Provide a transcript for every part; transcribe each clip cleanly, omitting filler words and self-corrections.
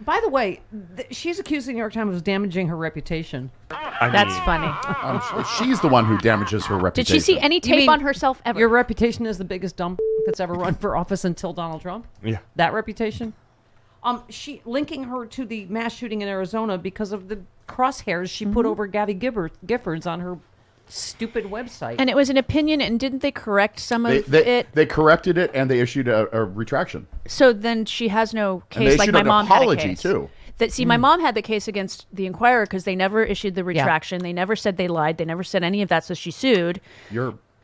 By the way, she's accused the New York Times of damaging her reputation. That's funny. She's the one who damages her Did reputation. she see any tape on herself ever? Your reputation is the biggest dump that's ever run for office until Donald Trump? Yeah. That reputation? She linking her to the mass shooting in Arizona because of the crosshairs she put over Gabby Giffords on her stupid website. And it was an opinion, and didn't they correct some of it? They corrected it, and they issued a retraction. So then she has no And they case like issued my an mom had a apology, case. too. My mom had the case against the Inquirer because they never issued the retraction. They never said they lied. They never said any of that, so she sued.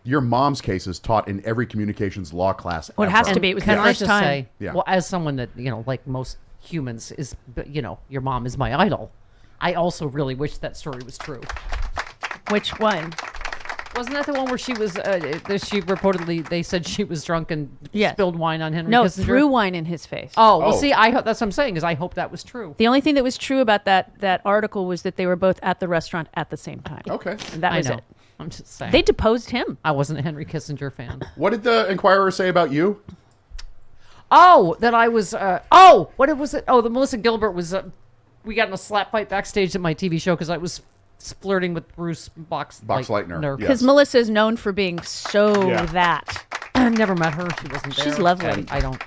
Your mom's case is taught in every communications law class. Well, it has to be. It was the Can I first just time. say, Yeah. well, as someone that, like most humans is, your mom is my idol. I also really wish that story was true. Which one? Wasn't that the one where she was, she reportedly, they said she was drunk and Yes. spilled wine on Henry No, Kissinger? threw wine in his face. Oh, well, see, that's what I'm saying, is I hope that was true. The only thing that was true about that article was that they were both at the restaurant at the same time. Okay. And that was I know. it. I'm just saying. They deposed him. I wasn't a Henry Kissinger fan. What did the Inquirer say about you? Oh, that I was, what was it? Oh, the Melissa Gilbert was, we got in a slap fight backstage at my TV show because I was flirting with Bruce Boxleitner. Yeah. Because Melissa is known for being so that. I never met her. She wasn't there. She's lovely. And I don't.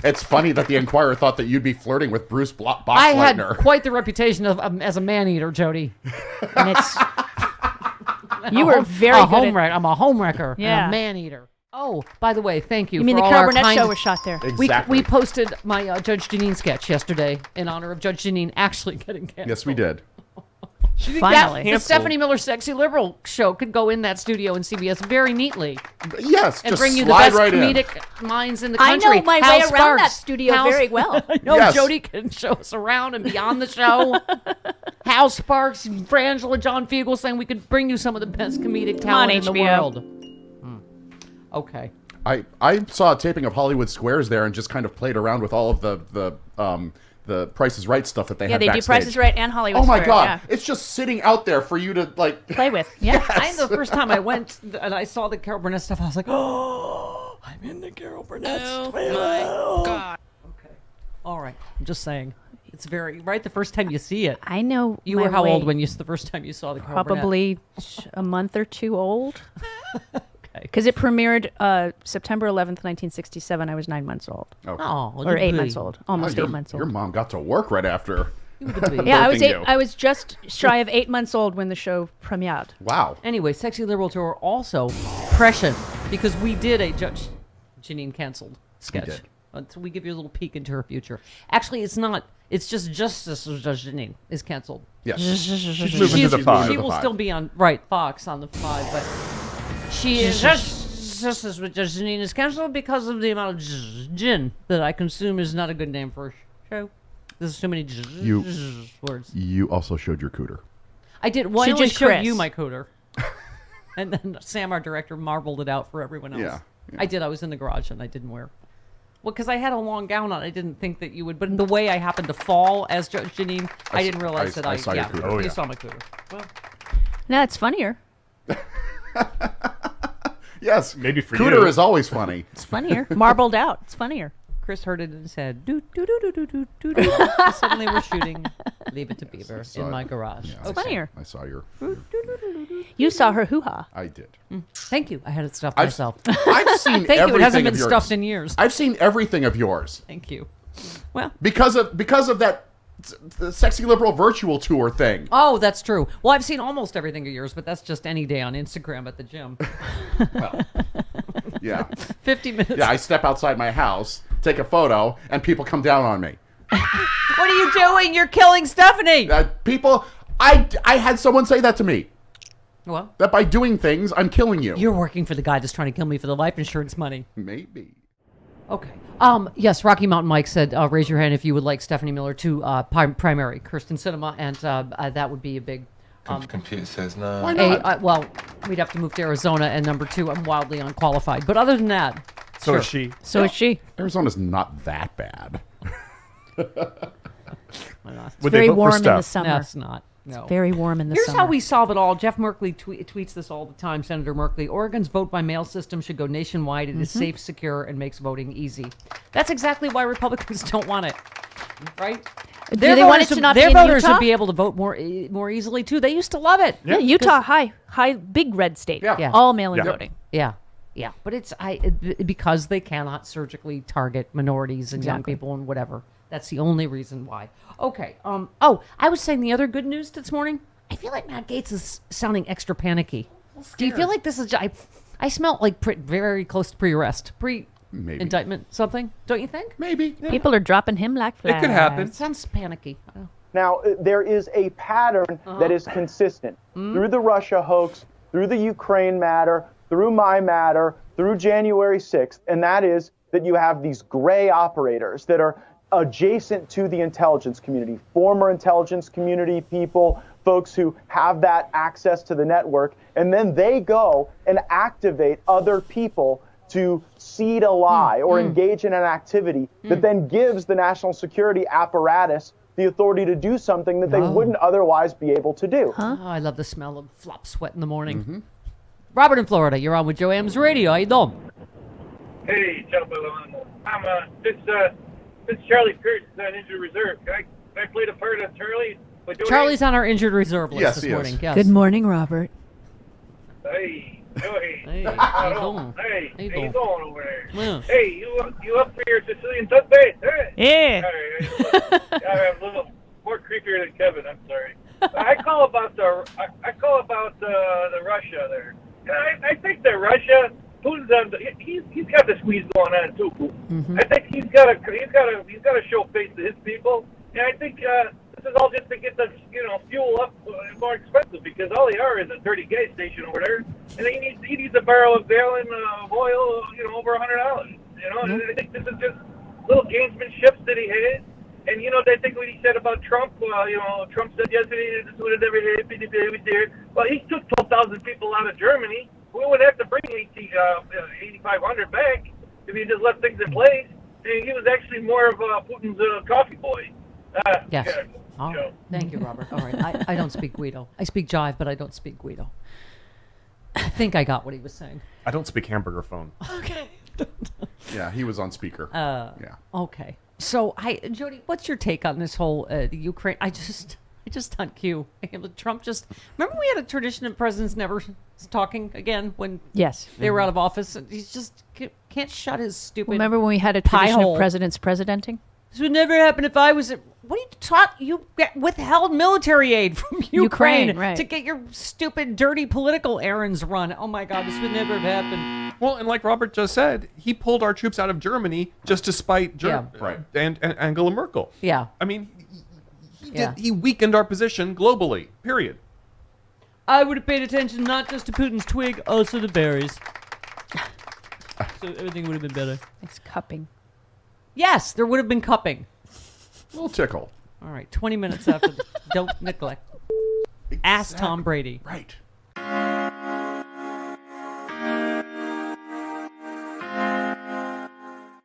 It's funny that the Inquirer thought that you'd be flirting with Bruce Boxleitner. I had quite the reputation of as a man-eater, Jody. And it's... You were very good at... I'm a homewrecker. Yeah. And a man-eater. Oh, by the way, thank you. You mean for the all Carol our Burnett kind- show was shot there? Exactly. We posted my Judge Jeanine sketch yesterday in honor of Judge Jeanine actually getting canceled. Yes, we did. Finally. The Stephanie Miller Sexy Liberal show could go in that studio in CBS very neatly. Yes, And just bring you the slide best right comedic minds in the I country. know my Hal way around Sparks. that studio very well. I know Yes. Jody can show us around and be on the show. Hal Sparks, Frangela, John Fugel saying we could bring you some of the best comedic talent in the HBO. world. Okay. I saw a taping of Hollywood Squares there and just kind of played around with all of the Price is Right stuff that they Yeah, had they do backstage. Price is Right and Hollywood Oh my Square, God. yeah. It's just sitting out there for you to like Play with. Yeah. I the first time I went and I saw the Carol Burnett stuff, I was like, oh, I'm in the Carol Burnett stuff. Oh my God. Okay. All right. I'm just saying. It's very, right? The first time you see it. I know. You my were how way. old when the first time you saw the Carol Burnett? Probably a month or two old. Okay. Because it premiered September 11th, 1967. I was 9 months old. Okay. Oh, Or 8 months old. Almost your, 8 months Your old. mom got to work right after. Yeah, birthing you. I was just shy of 8 months old when the show premiered. Wow. Anyway, Sexy Liberal Tour also prescient because we did a Judge Jeanine canceled sketch. did. So we give you a little peek into her future. Actually, it's not. It's just Justice of Judge Jeanine is canceled. Yes. She's moving to the She's 5. moving She to the will 5. still be on Fox on the 5, but she is Justice with Judge Jeanine is canceled because of the amount of gin that I consume is not a good name for a show. There's too many words. You also showed your cooter. I did. Well, I So only just showed Chris. you my cooter. And then Sam, our director, marbled it out for everyone else. Yeah. I did. I was in the garage and I didn't wear. Well, because I had a long gown on, I didn't think that you would. But the way I happened to fall as Judge Jeanine, I didn't realize that I saw your cooter. Oh, you yeah. saw my cooter. Well, No, it's funnier. Yes. Maybe for Cooter you. is always funny. It's funnier. Marbled out. It's funnier. Chris heard it and said, "Doo doo doo doo doo doo doo." Suddenly we're shooting Leave It to Beaver in my garage. Yeah, It's funnier. I saw your. You saw her hoo-ha. I did. Thank you. I had it stuffed I've- myself. I've seen Thank you. everything It hasn't of been yours. stuffed in years. I've seen everything of yours Thank you. Well, because of that the Sexy Liberal virtual tour thing. oh, that's true. Well, I've seen almost everything of yours, but that's just any day on Instagram at the gym. Well, yeah, 50 minutes. yeah. I step outside my house, take a photo, and people come down on me. What are you doing? You're killing Stephanie. People, I had someone say that to me. Well, That by doing things, I'm killing you. you're working for the guy that's trying to kill me for the life insurance money. Maybe. Okay. Yes, Rocky Mountain Mike said, raise your hand if you would like Stephanie Miller to primary Kirsten Cinema, and that would be a big... Computer says no. Why not? well, we'd have to move to Arizona, and number 2, I'm wildly unqualified. But other than that... So sure. is she. So is she. Arizona's not that bad. Would Very they vote warm for in the Steph? summer. No, it's not. No. Very warm in the Here's summer. how we solve it all. Jeff Merkley tweets this all the time, Senator Merkley. Oregon's vote-by-mail system should go nationwide. It is safe, secure, and makes voting easy. That's exactly why Republicans don't want it, right? Their they want it voters, to not their be in voters Utah? would be able to vote more easily too. They used to love it. Yeah, Utah, high, big red state. Yeah. Yeah. All mail-in Yeah. voting. Yeah, yeah, but it's because they cannot surgically target minorities and young Exactly. people and whatever. That's the only reason why. Okay. Oh, I was saying the other good news this morning. I feel like Matt Gaetz is sounding extra panicky. Do you feel like this is? I smell like very close to pre-arrest, pre-indictment, something. Don't you think? Maybe. People are dropping him like flies. It could happen. It sounds panicky. Now, there is a pattern that is consistent through the Russia hoax, through the Ukraine matter, through my matter, through January 6th, and that is that you have these gray operators that are adjacent to the intelligence community, former intelligence community people, folks who have that access to the network, and then they go and activate other people to seed a lie or engage in an activity that then gives the national security apparatus the authority to do something that they wouldn't otherwise be able to do. Oh, I love the smell of flop sweat in the morning. Robert in Florida, you're on with Joe Am's Radio. How you doing? Hey, gentlemen. This Charlie Pierce is on injured reserve. Can I play the part of Charlie? Charlie's on our injured reserve list Yes, this he is. morning. Yes. Good morning, Robert. Hey, Joey. Hey, how you doing? Hey, How you how you doing? going over there? Yeah. Hey, you up for your Sicilian toothpaste? Yeah. All right, I'm a little more creepier than Kevin. I'm sorry. I call about the Russia there. I think that Russia, Putin's on. He's got the squeeze going on too. I think he's got to show face to his people, and I think this is all just to get the fuel up more expensive because all they are is a dirty gas station over there, and he needs a barrel of gallon of oil, over $100. And I think this is just little gamesmanship that he had. And they think what he said about Trump. Trump said yesterday this would have never happened. Well, he took 12,000 people out of Germany. We would have to bring 8,500 back if he just left things in place. And he was actually more of Putin's coffee boy. Yes. Yeah, All Joe. right. Thank you, Robert. All right. I don't speak Guido. I speak jive, but I don't speak Guido. I think I got what he was saying. I don't speak hamburger phone. Okay. Yeah, he was on speaker. Yeah. Okay. So, Jody, what's your take on this whole the Ukraine? I just on cue. Trump just remember we had a tradition of presidents never talking again when Yes. they were out of office. And he's just can't shut his stupid. Remember when we had a pie tradition hole. of presidents presidenting? This would never happen if I was. What are you taught? You withheld military aid from Ukraine right. to get your stupid, dirty political errands run. Oh my God, this would never have happened. Well, and like Robert just said, he pulled our troops out of Germany just to spite Right. and Angela Merkel. Yeah. I mean, Yeah. he weakened our position globally, period. I would have paid attention not just to Putin's twig, also the berries. So everything would have been better. It's cupping. Yes, there would have been cupping. A little tickle. All right, 20 minutes after. Don't neglect. Ask Tom Brady. Right.